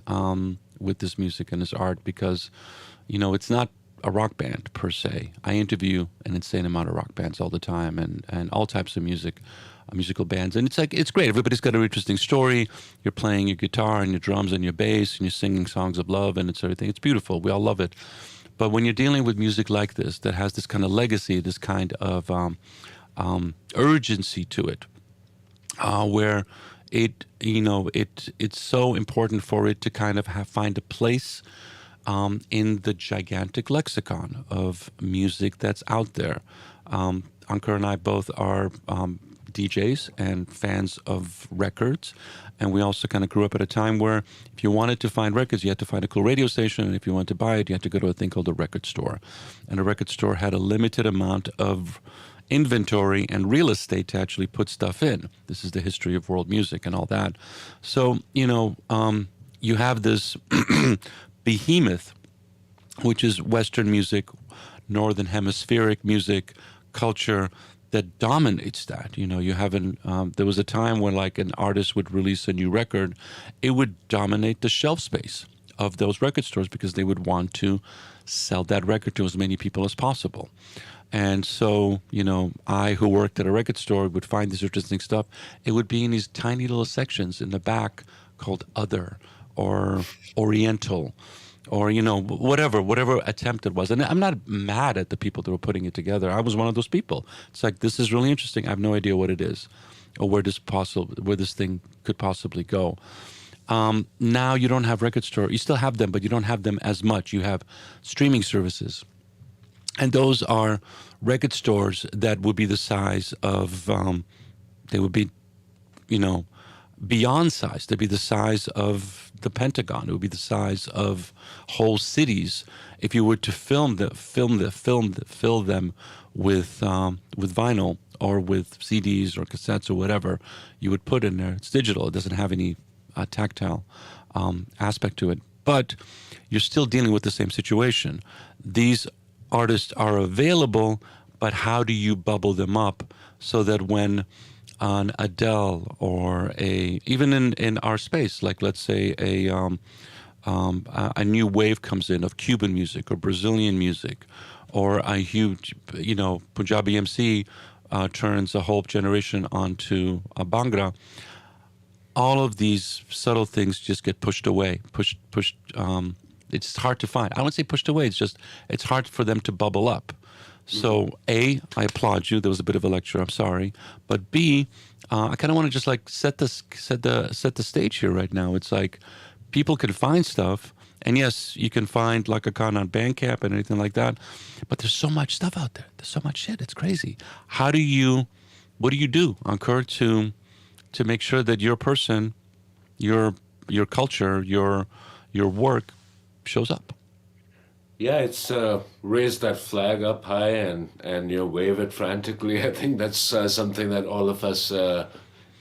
with this music and this art because, you know, it's not a rock band per se. I interview an insane amount of rock bands all the time and all types of musical bands. And it's great. Everybody's got an interesting story. You're playing your guitar and your drums and your bass and you're singing songs of love and it's everything. It's beautiful. We all love it. But when you're dealing with music like this, that has this kind of legacy, this kind of urgency to it, where it's so important for it to kind of find a place in the gigantic lexicon of music that's out there. Ankur and I both are DJs and fans of records, and we also kind of grew up at a time where if you wanted to find records, you had to find a cool radio station, and if you wanted to buy it, you had to go to a thing called a record store. And a record store had a limited amount of inventory and real estate to actually put stuff in. This is the history of world music and all that. So, you have this behemoth, which is Western music, Northern Hemispheric music, culture, that dominates that. You haven't, there was a time when like an artist would release a new record, it would dominate the shelf space of those record stores because they would want to sell that record to as many people as possible. And so, I, who worked at a record store, would find this interesting stuff. It would be in these tiny little sections in the back called Other or Oriental, or, whatever attempt it was. And I'm not mad at the people that were putting it together. I was one of those people. It's like, this is really interesting. I have no idea what it is or where this thing could possibly go. Now you don't have record store. You still have them, but you don't have them as much. You have streaming services. And those are record stores that would be the size of, they would be, beyond size. They'd be the size of the Pentagon. It would be the size of whole cities if you were to fill them with vinyl or with CDs or cassettes or whatever you would put in there. It's digital. It doesn't have any tactile aspect to it. But you're still dealing with the same situation. These artists are available, but how do you bubble them up so that when an Adele or even in our space, like let's say a new wave comes in of Cuban music or Brazilian music, or a huge, Punjabi MC turns a whole generation onto a Bhangra. All of these subtle things just get pushed away, pushed. It's hard to find. I wouldn't say pushed away. It's hard for them to bubble up. So A, I applaud you. There was a bit of a lecture. I'm sorry, but B, I kind of want to just like set the stage here right now. It's like people can find stuff, and yes, you can find like a con on Bandcamp and anything like that. But there's so much stuff out there. There's so much shit. It's crazy. What do you do, Ankur, to make sure that your person, your culture, your work shows up? Yeah, it's raise that flag up high and wave it frantically. I think that's something that all of us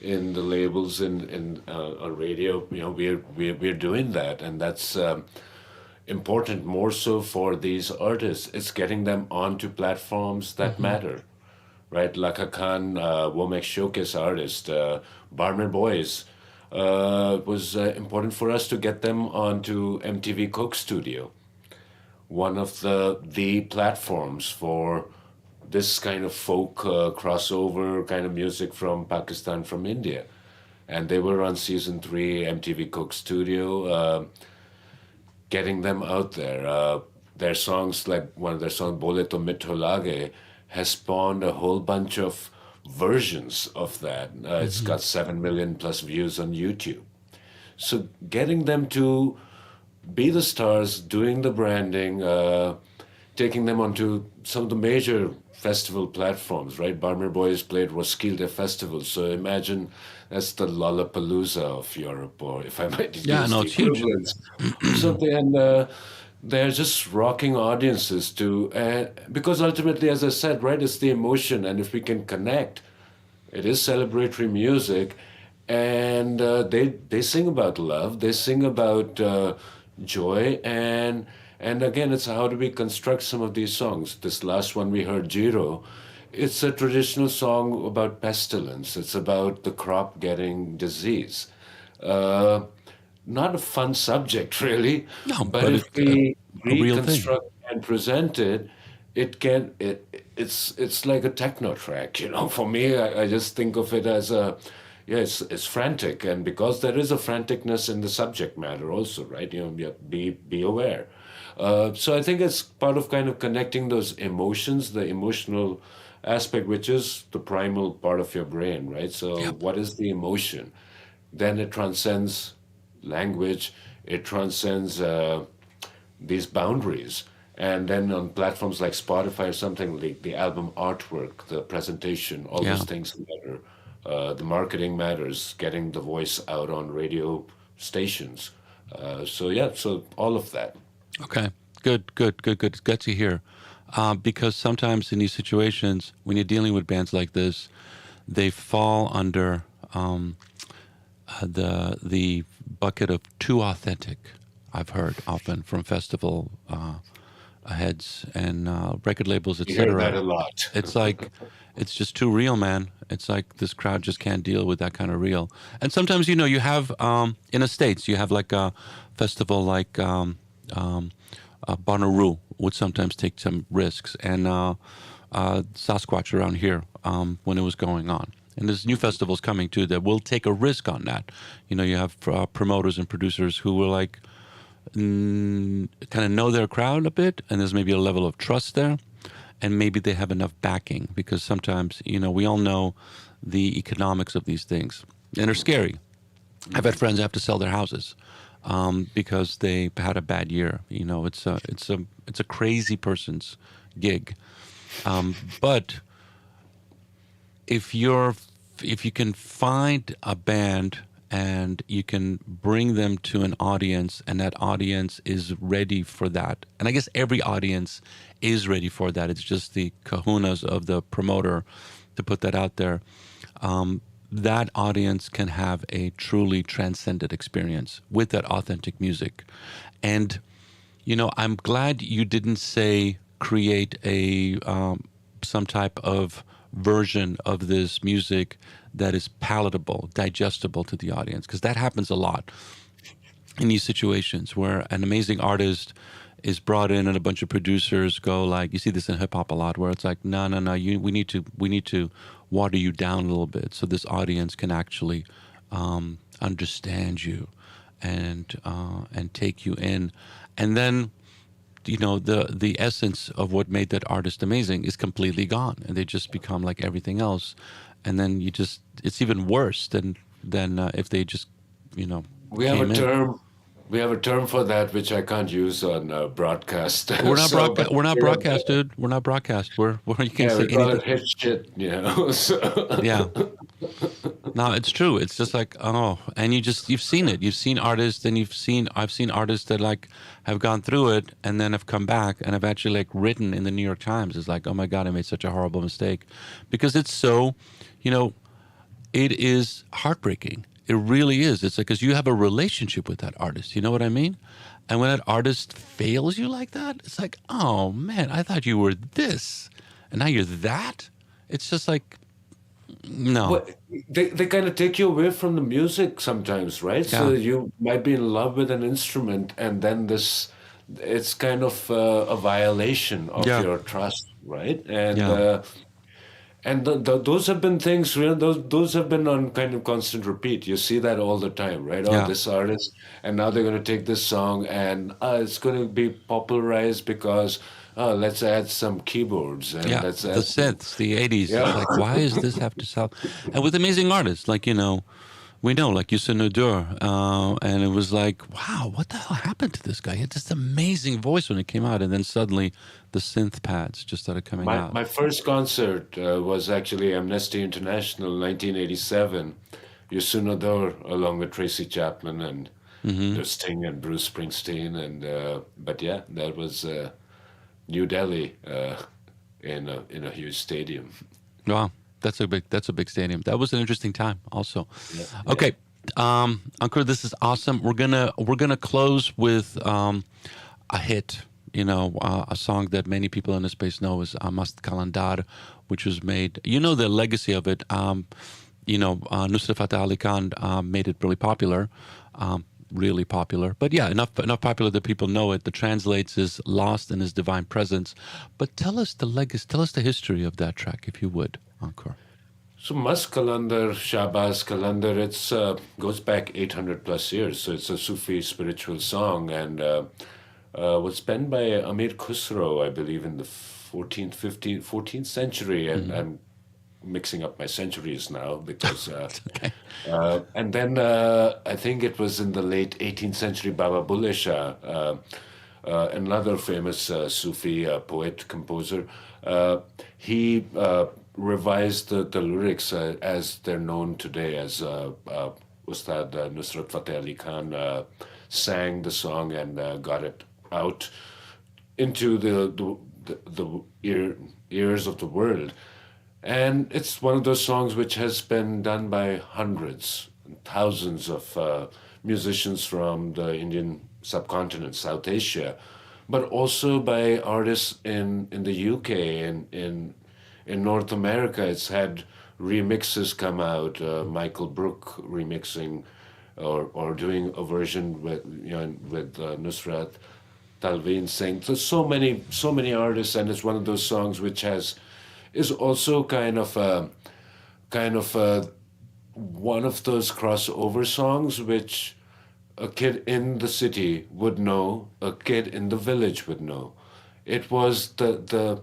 in the labels in on radio, we're doing that, and that's important more so for these artists. It's getting them onto platforms that matter, right? Laka Khan, Womack Showcase artist, Barmer Boys. Was important for us to get them onto MTV Coke Studio, one of the platforms for this kind of folk crossover kind of music from Pakistan, from India. And they were on season 3 MTV Coke Studio, getting them out there. Their songs, like one of their songs, Bole To Mitho Lage, has spawned a whole bunch of versions of that. It's got 7 million plus views on YouTube. So getting them to be the stars, doing the branding, taking them onto some of the major festival platforms, right? Barmer Boys played Roskilde Festival, so imagine that's the Lollapalooza of Europe, or if I might use the equivalent, something. And they're just rocking audiences because ultimately, as I said, right, it's the emotion, and if we can connect, it is celebratory music, and they sing about love, they sing about joy, and And again, it's how do we construct some of these songs. This last one we heard, Jiro, it's a traditional song about pestilence. It's about the crop getting disease. Uh, Not a fun subject, really, No, but but if it's we a real thing. reconstruct and present it, it's like a techno track, you know. For me, I just think of it as a, yeah, it's frantic, and because there is a franticness in the subject matter also, right? You know, be aware. So I think it's part of kind of connecting those emotions, the emotional aspect, which is the primal part of your brain, right? So Yep. what is the emotion? Then it transcends language, it transcends these boundaries. And then on platforms like Spotify or something, the album artwork, the presentation, all Yeah. those things matter. The marketing matters, getting the voice out on radio stations. So yeah, so all of that. Okay. Good. Good. Good. Good. It's good to hear. Because sometimes in these situations, when you're dealing with bands like this, they fall under the bucket of too authentic. I've heard often from festival heads and record labels, You hear that etc. a lot. It's like it's just too real, man. It's like this crowd just can't deal with that kind of real. And sometimes, you have in the States, you have like a festival like Bonnaroo would sometimes take some risks, and Sasquatch around here when it was going on. And there's new festivals coming too that will take a risk on that. You have promoters and producers who will like kind of know their crowd a bit, and there's maybe a level of trust there, and maybe they have enough backing because sometimes, we all know the economics of these things, and they're scary. I've had friends have to sell their houses because they had a bad year. It's a crazy person's gig, but if you can find a band and you can bring them to an audience, and that audience is ready for that. And I guess every audience is ready for that. It's just the kahunas of the promoter to put that out there. That audience can have a truly transcendent experience with that authentic music. And, I'm glad you didn't say create a some type of version of this music that is palatable, digestible to the audience, because that happens a lot in these situations where an amazing artist is brought in and a bunch of producers go like, you see this in hip hop a lot, where it's like, no, we need to water you down a little bit so this audience can actually understand you and take you in, and then the essence of what made that artist amazing is completely gone, and they just become like everything else, and then it's even worse than if they just We have a came in. term. We have a term for that, which I can't use on broadcast. We're not So, but we're not broadcast, dude. We're not broadcast. You can yeah, say we call anything. it hit shit, you know. So, Yeah. No, it's true. It's just like, oh, and you've seen it. You've seen artists, and I've seen artists that like have gone through it and then have come back and have actually like written in the New York Times. It's like, oh my God, I made such a horrible mistake, because it's so, it is heartbreaking. It really is. It's like, because you have a relationship with that artist. You know what I mean? And when that artist fails you like that, it's like, oh man, I thought you were this, and now you're that. It's just like, no. well, they kind of take you away from the music sometimes, right? So Yeah. you might be in love with an instrument, and then it's kind of a violation of Yeah. your trust, right? And Yeah. those have been things, those have been on kind of constant repeat. You see that all the time, right? Oh, Yeah. this artist, and now they're going to take this song, and it's going to be popularized because let's add some keyboards and Yeah. let's The add some, synths, the 80s. It's yeah. like, why does this have to sound? And with amazing artists, like, we know, like Youssou N'Dour, and it was like, wow, what the hell happened to this guy? He had this amazing voice when it came out, and then suddenly the synth pads just started coming My out. my first concert was actually Amnesty International, 1987. Youssou N'Dour, along with Tracy Chapman and there's Sting and Bruce Springsteen, and but yeah, that was New Delhi in a huge stadium. Wow, that's a big stadium. That was an interesting time, also. Yeah, yeah. Okay, Ankur, this is awesome. We're gonna close with a hit a song that many people in the space know is Mast Kalandar, which was made. You know the legacy of it. Nusrat Fateh Ali Khan made it really popular. Really popular. But yeah, enough popular that people know it. The translates is Lost in His Divine Presence. But tell us the legacy, tell us the history of that track, if you would, Ankur. So Mast Kalandar, Shahbaz Kalandar, it's goes back 800 plus years. So it's a Sufi spiritual song, and was penned by Amir Khusro, I believe, in the 14th century. And I'm mixing up my centuries now because Okay. and then I think it was in the late 18th century, Baba Bulle Shah, another famous Sufi poet composer, he revised the lyrics as they're known today, as Ustad Nusrat Fateh Ali Khan sang the song and got it out into the ears of the world. And it's one of those songs which has been done by hundreds and thousands of musicians from the Indian subcontinent, South Asia, but also by artists in the UK and in North America. It's had remixes come out, Michael Brook remixing or doing a version with Nusrat Talveen Singh. So many artists, and it's one of those songs which is also kind of one of those crossover songs which a kid in the city would know, a kid in the village would know. It was the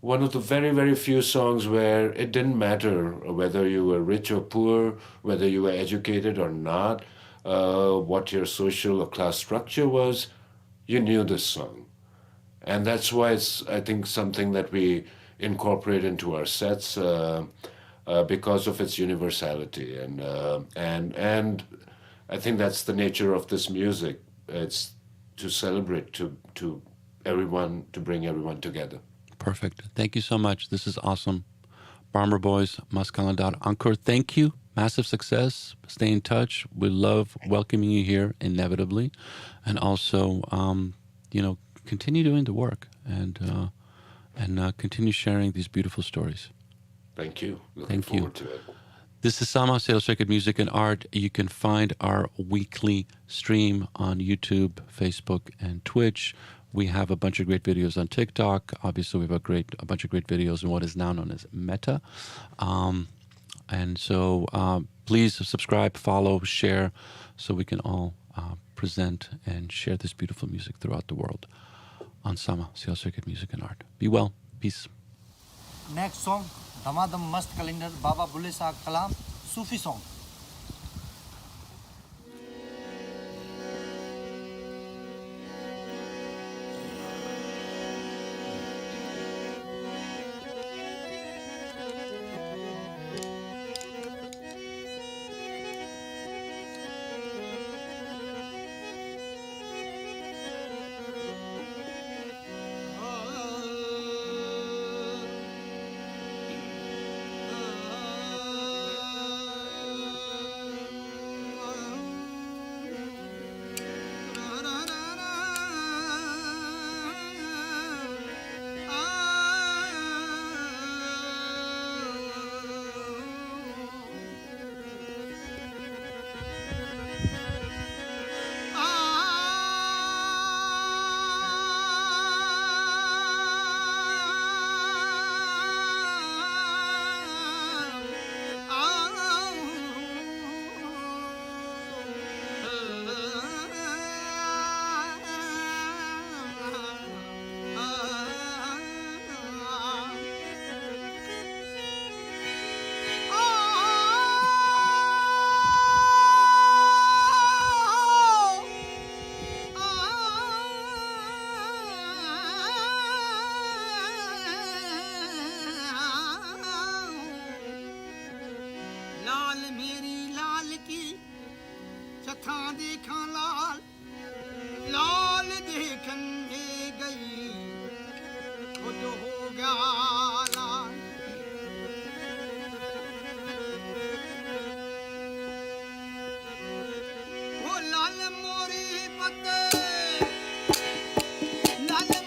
one of the very, very few songs where it didn't matter whether you were rich or poor, whether you were educated or not, what your social or class structure was, you knew this song. And that's why it's, I think, something that we incorporate into our sets because of its universality, and I think that's the nature of this music. It's to celebrate, to everyone, to bring everyone together. Perfect. Thank you so much. This is awesome. Barmer Boys, Mast Kalandar. Ankur, thank you. Massive success. Stay in touch. We love welcoming you here, inevitably, and also, continue doing the work and continue sharing these beautiful stories. Thank you. Looking forward to it. This is Sama, Sales Circuit Music and Art. You can find our weekly stream on YouTube, Facebook, and Twitch. We have a bunch of great videos on TikTok. Obviously, we have a bunch of great videos in what is now known as Meta. And so please subscribe, follow, share, so we can all present and share this beautiful music throughout the world on Sama, Sales Circuit Music and Art. Be well. Peace. Next song, Dhamadam Mast Kalandar, Baba Bulle Shah Kalam, Sufi song. Nagma